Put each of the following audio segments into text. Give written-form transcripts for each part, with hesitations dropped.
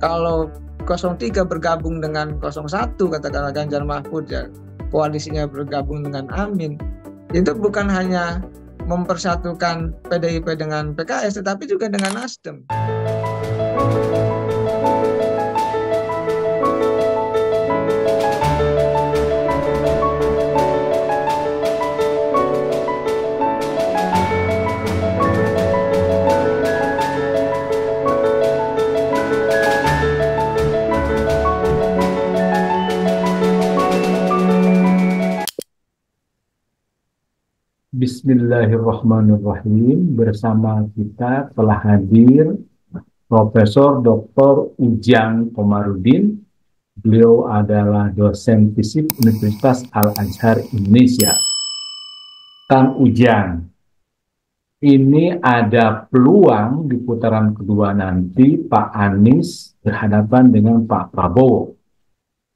Kalau 03 bergabung dengan 01, katakanlah Ganjar Mahfud, ya koalisinya bergabung dengan Amin, itu bukan hanya mempersatukan PDIP dengan PKS, tetapi juga dengan Nasdem. Bismillahirrahmanirrahim. Bersama kita telah hadir Profesor Dr. Ujang Komarudin. Beliau adalah dosen fisik Universitas Al-Azhar Indonesia. Kang Ujang, ini ada peluang di putaran kedua nanti Pak Anies berhadapan dengan Pak Prabowo.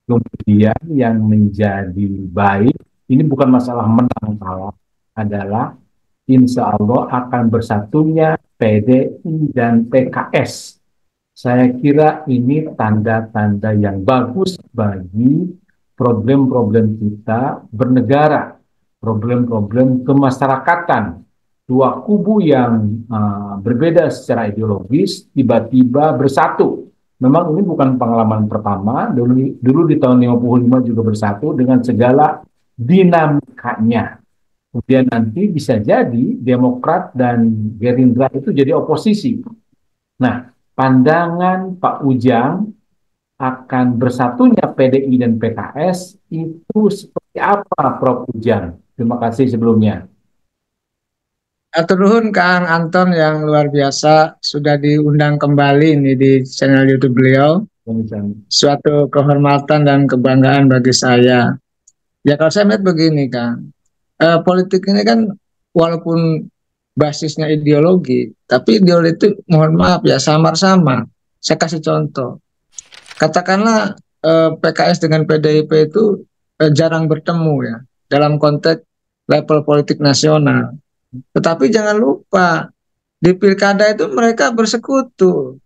Kemudian yang menjadi baik, ini bukan masalah menang kalah, adalah insya Allah akan bersatunya PDI dan PKS. Saya kira ini tanda-tanda yang bagus bagi problem-problem kita bernegara, problem-problem kemasyarakatan. Dua kubu yang berbeda secara ideologis tiba-tiba bersatu. Memang ini bukan pengalaman pertama, dulu di tahun 55 juga bersatu dengan segala dinamikanya. Kemudian nanti bisa jadi Demokrat dan Gerindra itu jadi oposisi. Nah, pandangan Pak Ujang akan bersatunya PDI dan PKS itu seperti apa, Prof. Ujang? Terima kasih sebelumnya. Atur nuhun Kang Anton yang luar biasa, sudah diundang kembali ini di channel YouTube beliau. Suatu kehormatan dan kebanggaan bagi saya. Ya kalau saya melihat begini Kang, politik ini kan walaupun basisnya ideologi, tapi ideologi itu mohon maaf ya samar-samar. Saya kasih contoh. Katakanlah PKS dengan PDIP itu jarang bertemu ya dalam konteks level politik nasional. Tetapi jangan lupa di pilkada itu mereka bersekutu.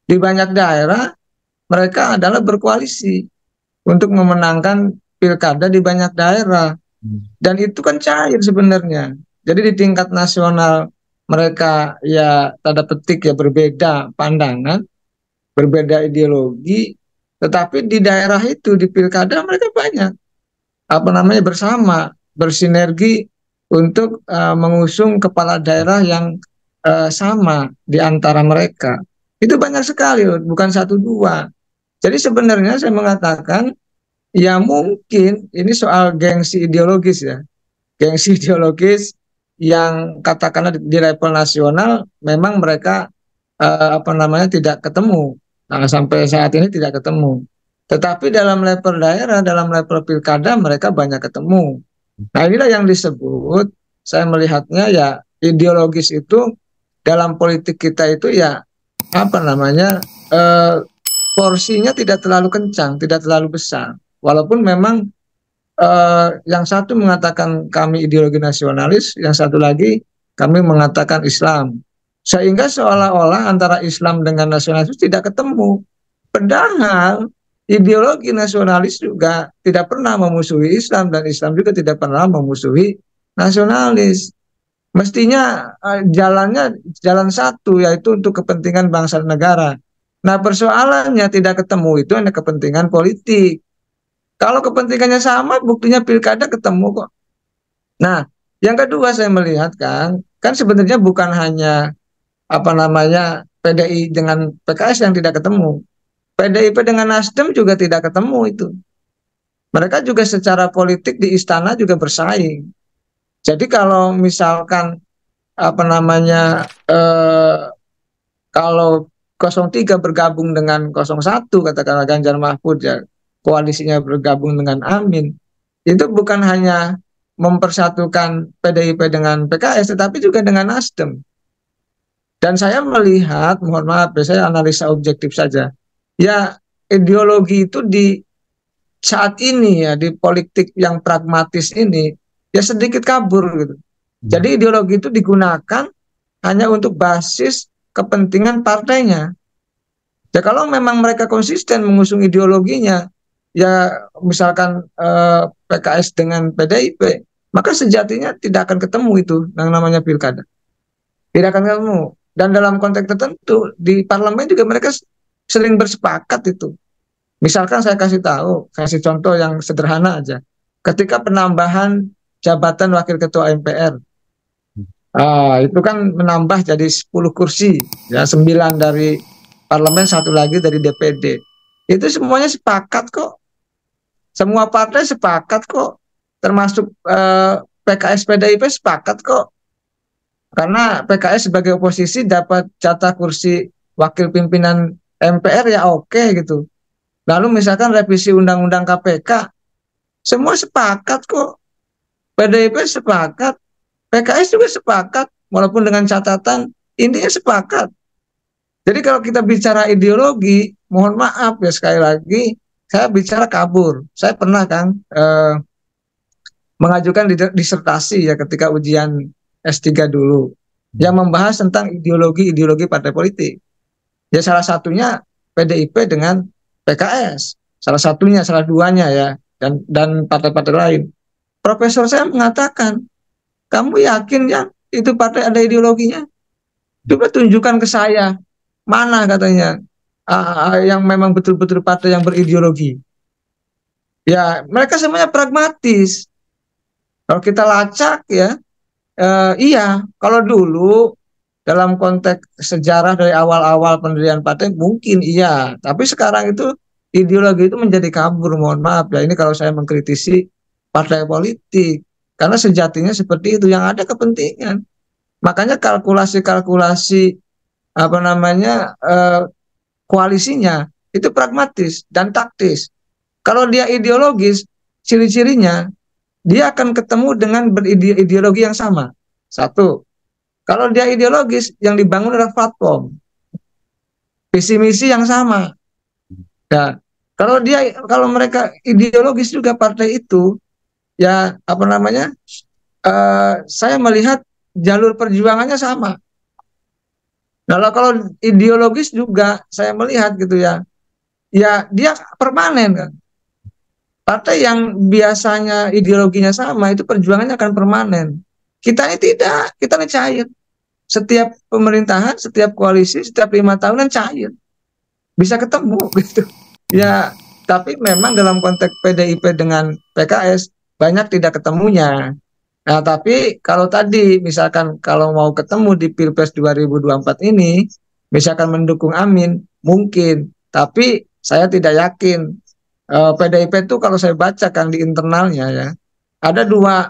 Di banyak daerah mereka adalah berkoalisi untuk memenangkan pilkada di banyak daerah. Dan itu kan cair sebenarnya. Jadi di tingkat nasional mereka ya tanda petik ya berbeda pandangan, berbeda ideologi, tetapi di daerah itu di pilkada mereka banyak bersama bersinergi untuk mengusung kepala daerah yang sama di antara mereka. Itu banyak sekali, bukan satu dua. Jadi sebenarnya saya mengatakan ya mungkin ini soal gengsi ideologis ya. Gengsi ideologis yang katakanlah di level nasional memang mereka tidak ketemu. Nah, sampai saat ini tidak ketemu. Tetapi dalam level daerah, dalam level pilkada mereka banyak ketemu. Nah, inilah yang disebut, saya melihatnya ya ideologis itu dalam politik kita itu ya porsinya tidak terlalu kencang, tidak terlalu besar. Walaupun memang yang satu mengatakan kami ideologi nasionalis, yang satu lagi kami mengatakan Islam. Sehingga seolah-olah antara Islam dengan nasionalis tidak ketemu. Padahal ideologi nasionalis juga tidak pernah memusuhi Islam dan Islam juga tidak pernah memusuhi nasionalis. Mestinya jalannya jalan satu, yaitu untuk kepentingan bangsa dan negara. Nah, persoalannya tidak ketemu itu hanya kepentingan politik. Kalau kepentingannya sama, buktinya pilkada ketemu kok. Nah, yang kedua saya melihat kan sebenarnya bukan hanya PDI dengan PKS yang tidak ketemu. PDIP dengan Nasdem juga tidak ketemu itu. Mereka juga secara politik di istana juga bersaing. Jadi kalau misalkan kalau 03 bergabung dengan 01, katakanlah Ganjar Mahfud, ya koalisinya bergabung dengan Amin, itu bukan hanya mempersatukan PDIP dengan PKS, tetapi juga dengan Nasdem. Dan saya melihat, mohon maaf, saya analisa objektif saja. Ya, ideologi itu di saat ini ya, di politik yang pragmatis ini, ya sedikit kabur gitu. Jadi ideologi itu digunakan hanya untuk basis kepentingan partainya. Ya kalau memang mereka konsisten mengusung ideologinya, ya misalkan PKS dengan PDIP, maka sejatinya tidak akan ketemu itu yang namanya pilkada. Tidak akan ketemu. Dan dalam konteks tertentu di parlemen juga mereka sering bersepakat itu. Misalkan saya kasih tahu, kasih contoh yang sederhana aja. Ketika penambahan jabatan wakil ketua MPR, itu kan menambah jadi 10 kursi, ya 9 dari parlemen, satu lagi dari DPD. Itu semuanya sepakat kok. Semua partai sepakat kok. Termasuk PKS PDIP sepakat kok. Karena PKS sebagai oposisi dapat jatah kursi wakil pimpinan MPR, ya oke gitu. Lalu misalkan revisi undang-undang KPK, semua sepakat kok. PDIP sepakat, PKS juga sepakat, walaupun dengan catatan intinya sepakat. Jadi kalau kita bicara ideologi, mohon maaf ya sekali lagi, saya bicara kabur. Saya pernah kan mengajukan disertasi ya ketika ujian S3 dulu, yang membahas tentang ideologi-ideologi partai politik. Ya salah satunya PDIP dengan PKS, salah satunya, salah duanya ya, dan partai-partai lain. Profesor saya mengatakan, kamu yakin ya itu partai ada ideologinya? Coba tunjukkan ke saya, mana katanya yang memang betul-betul partai yang berideologi. Ya mereka semuanya pragmatis. Kalau kita lacak ya, iya. Kalau dulu dalam konteks sejarah dari awal-awal pendirian partai mungkin iya, tapi sekarang itu ideologi itu menjadi kabur. Mohon maaf ya, ini kalau saya mengkritisi partai politik, karena sejatinya seperti itu, yang ada kepentingan. Makanya kalkulasi-kalkulasi apa namanya koalisinya itu pragmatis dan taktis. Kalau dia ideologis, ciri-cirinya dia akan ketemu dengan berideologi yang sama. Satu, kalau dia ideologis, yang dibangun adalah platform, visi misi yang sama. Ya, kalau mereka ideologis juga partai itu, ya apa namanya? Saya melihat jalur perjuangannya sama. Nah, kalau ideologis juga saya melihat gitu ya, ya dia permanen kan. Partai yang biasanya ideologinya sama itu perjuangannya akan permanen. Kita ini tidak, kita ini cair. Setiap pemerintahan, setiap koalisi, setiap 5 tahunan cair. Bisa ketemu gitu. Ya, tapi memang dalam konteks PDIP dengan PKS banyak tidak ketemunya. Nah, tapi kalau tadi misalkan kalau mau ketemu di Pilpres 2024 ini, misalkan mendukung Amin, mungkin. Tapi saya tidak yakin. PDIP itu kalau saya baca kan di internalnya ya, ada dua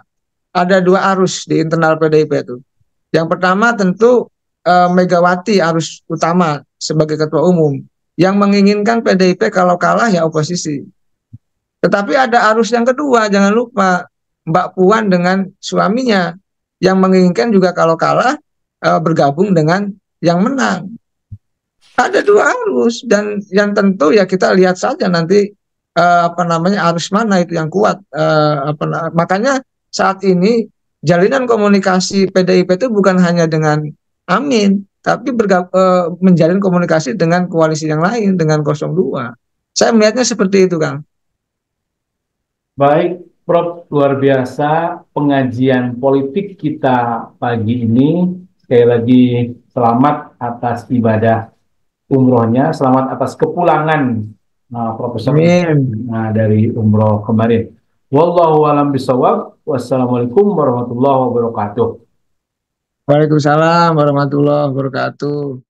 ada dua arus di internal PDIP itu. Yang pertama tentu Megawati arus utama sebagai ketua umum yang menginginkan PDIP kalau kalah ya oposisi. Tetapi ada arus yang kedua, jangan lupa Mbak Puan dengan suaminya yang menginginkan juga kalau kalah bergabung dengan yang menang. Ada dua arus, dan yang tentu ya kita lihat saja nanti apa namanya arus mana itu yang kuat. Makanya saat ini jalinan komunikasi PDIP itu bukan hanya dengan Amin, tapi menjalin komunikasi dengan koalisi yang lain, dengan 02. Saya melihatnya seperti itu, Kang. Baik, Prof, luar biasa pengajian politik kita pagi ini. Sekali lagi selamat atas ibadah umrohnya, selamat atas kepulangan Profesor Amin. dari umroh kemarin. Wallahu a'lam bishawab. Wassalamualaikum warahmatullahi wabarakatuh. Waalaikumsalam warahmatullahi wabarakatuh.